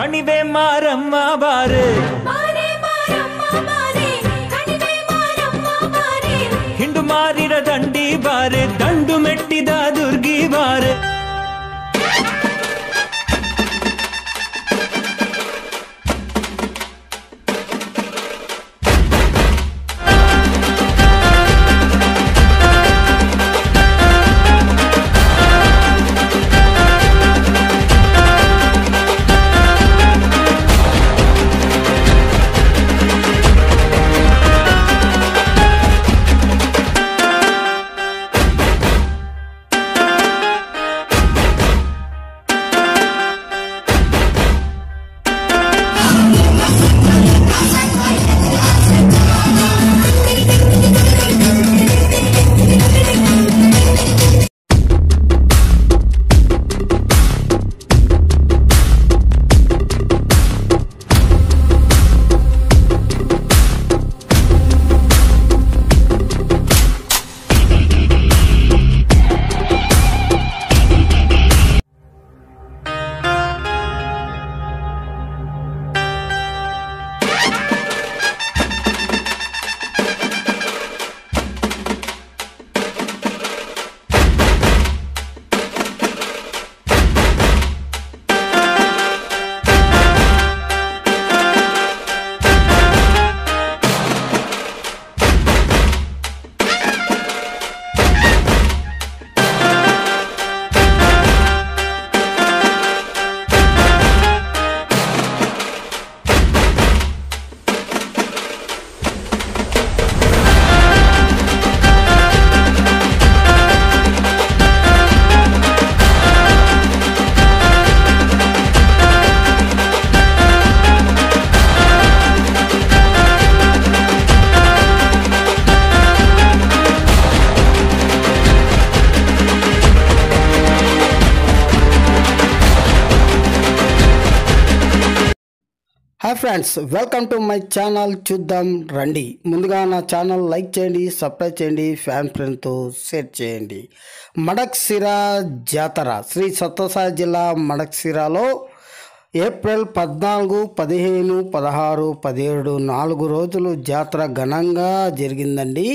కణివే మారమ్మ బారే ಹಿಂಡು ಮಾರಿರ ದಂಡಿ ಬಾರೆ ದಂಡು ಮೆಟ್ಟಿದ ದುರ್ಗಿ ಬಾರೆ hi friends, welcome to my channel. చూద్దాం రండి. ముందుగా నా ఛానల్ లైక్ చేయండి, సబ్స్క్రైబ్ చేయండి, ఫ్రెండ్తో షేర్ చేయండి. మడక్సిరా జాతర శ్రీ సత్యసాయి జిల్లా మడక్సిరాలో ఏప్రిల్ 14, 15, 16, 17 4 రోజులు జాతర ఘనంగా జరిగిందండి.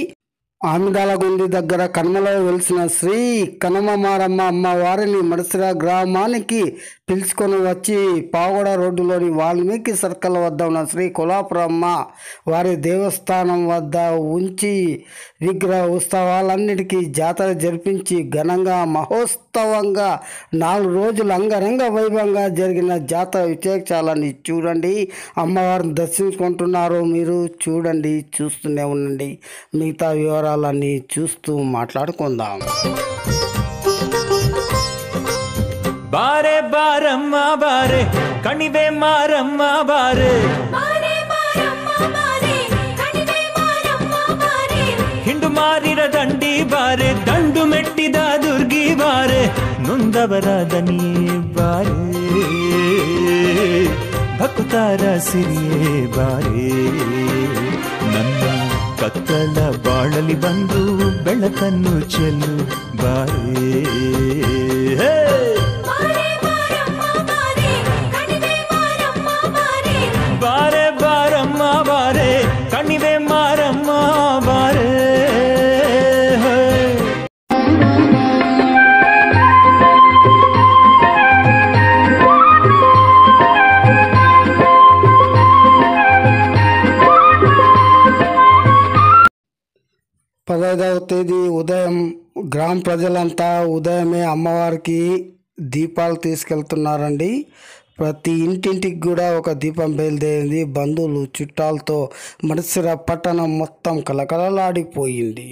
ఆమిదాలగుండి దగ్గర కనుమలో వెలిసిన శ్రీ కనమమారమ్మ అమ్మవారిని మడసిరా గ్రామానికి పిలుచుకొని వచ్చి పావగడ రోడ్డులోని వాల్మీకి సర్కిల్ వద్ద ఉన్న శ్రీ కొలాపురమ్మ వారి దేవస్థానం వద్ద ఉంచి విగ్రహ ఉత్సవాలన్నిటికీ జాతర జరిపించి ఘనంగా మహోత్సవంగా 4 రోజులు అంగరంగ వైభవంగా జరిగిన జాతర విశేషాలని చూడండి. అమ్మవారిని దర్శించుకుంటున్నారు మీరు, చూడండి, చూస్తూనే ఉండండి. మిగతా వివరాలన్నీ చూస్తూ మాట్లాడుకుందాం. ಬಾರೆ ಬಾರಮ್ಮ ಬಾರೆ ಕಣಿವೆ ಮಾರಮ್ಮ ಬಾರೆ ಹಿಂಡು ಮಾರಿರ ದಂಡಿ ಬಾರೆ ದಂಡು ಮೆಟ್ಟಿದ ದುರ್ಗಿ ಬಾರೆ ನೊಂದವರ ದನಿಯೇ ಬಾರೆ ಭಕ್ತಾರ ಸಿರಿಯೇ ಬಾರೆ ನನ್ನ ಕತ್ತಲ ಬಾಳಲಿ ಬಂದು ಬೆಳಕನ್ನು ಚೆಲ್ಲು ಬಾರೆ. ಬಾರೆ ಬಾರಮ್ಮ ಬಾರೆ ಕಣಿವೆ ಮಾರಮ್ಮ ಬಾರೆ. పదహైదవ తేదీ ఉదయం గ్రామ ప్రజలంతా ఉదయమే అమ్మవారికి దీపాలు తీసుకెళ్తున్నారండి. ప్రతి ఇంటింటికి కూడా ఒక దీపం బయలుదేరింది. బంధువులు చుట్టాలతో మడసిరా పట్టణం మొత్తం కలకలలాడిపోయింది.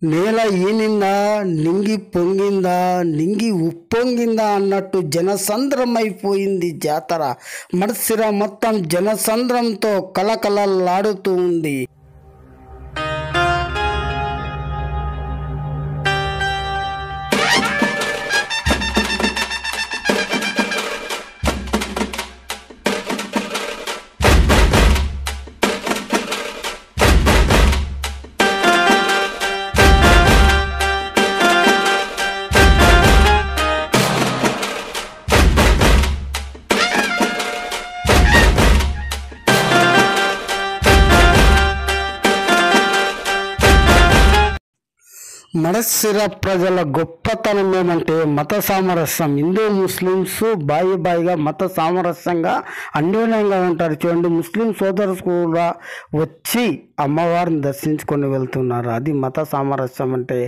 నేల ఈనిందా, నింగి పొంగిందా, నింగి ఉప్పొంగిందా అన్నట్టు జనసంద్రమైపోయింది జాతర. మడసిర మొత్తం జనసంద్రంతో కలకలలాడుతూ ఉంది. మడసిర ప్రజల గొప్పతనం ఏమంటే మత సామరస్యం. హిందూ ముస్లిమ్స్ బాయిగా మత సామరస్యంగా అన్యోన్యంగా ఉంటారు. చూడండి, ముస్లిం సోదరులు కూడా వచ్చి అమ్మవారిని దర్శించుకొని వెళ్తున్నారు. అది మత సామరస్యం అంటే.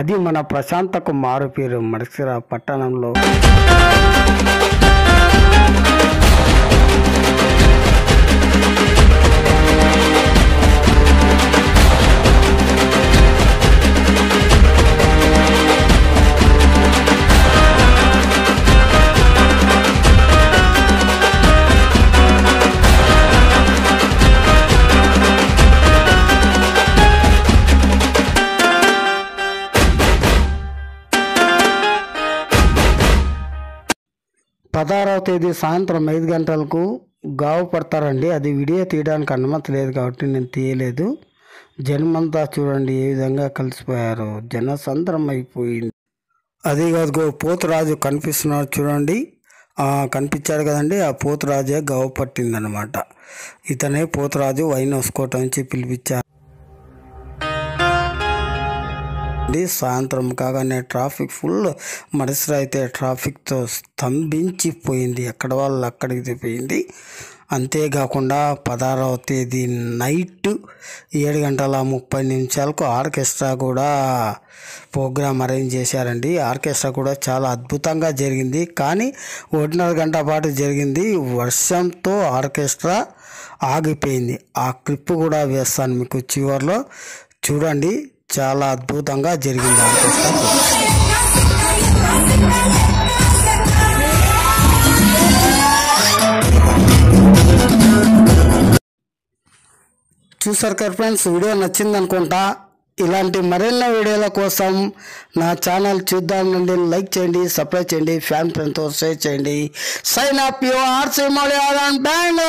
అది మన ప్రశాంతకు మారుపేరు మడసిర పట్టణంలో. తేదీ సాయంత్రం 5 గంటలకు గావు పడతారండి. అది వీడియో తీయడానికి అనుమతి లేదు కాబట్టి నేను తీయలేదు. జనమంతా చూడండి ఏ విధంగా కలిసిపోయారు, జనసంద్రం అయిపోయింది. అది కాదు, పోతురాజు కనిపిస్తున్నాడు చూడండి, కనిపించాడు కదండి. ఆ పోతురాజే గావు పట్టిందనమాట. ఇతనే పోతురాజు. వైన్ వేసుకోవటం నుంచి పిలిపించారు. సాయంత్రం కాగానే ట్రాఫిక్ ఫుల్. మడసిర అయితే ట్రాఫిక్తో స్తంభించిపోయింది. ఎక్కడ వాళ్ళు అక్కడికి తిప్పింది. అంతేకాకుండా 16వ తేదీ నైట్ 7:30 ఆర్కెస్ట్రా కూడా ప్రోగ్రామ్ అరేంజ్ చేశారండి. ఆర్కెస్ట్రా కూడా చాలా అద్భుతంగా జరిగింది. కానీ 1.5 గంట పాటు జరిగింది. వర్షంతో ఆర్కెస్ట్రా ఆగిపోయింది. ఆ క్లిప్ కూడా వేస్తాను మీకు చివరిలో చూడండి. చాలా అద్భుతంగా జరిగింది ఆర్కెస్ట్రా. చూసారు కదా ఫ్రెండ్స్, వీడియో నచ్చింది అనుకుంటా. ఇలాంటి మరిన్ని వీడియోల కోసం నా ఛానల్ చూద్దాం నుండి లైక్ చేయండి, సబ్స్క్రైబ్ చేయండి, ఫ్రెండ్స్తో షేర్ చేయండి. Sign up your RC Malayalam band.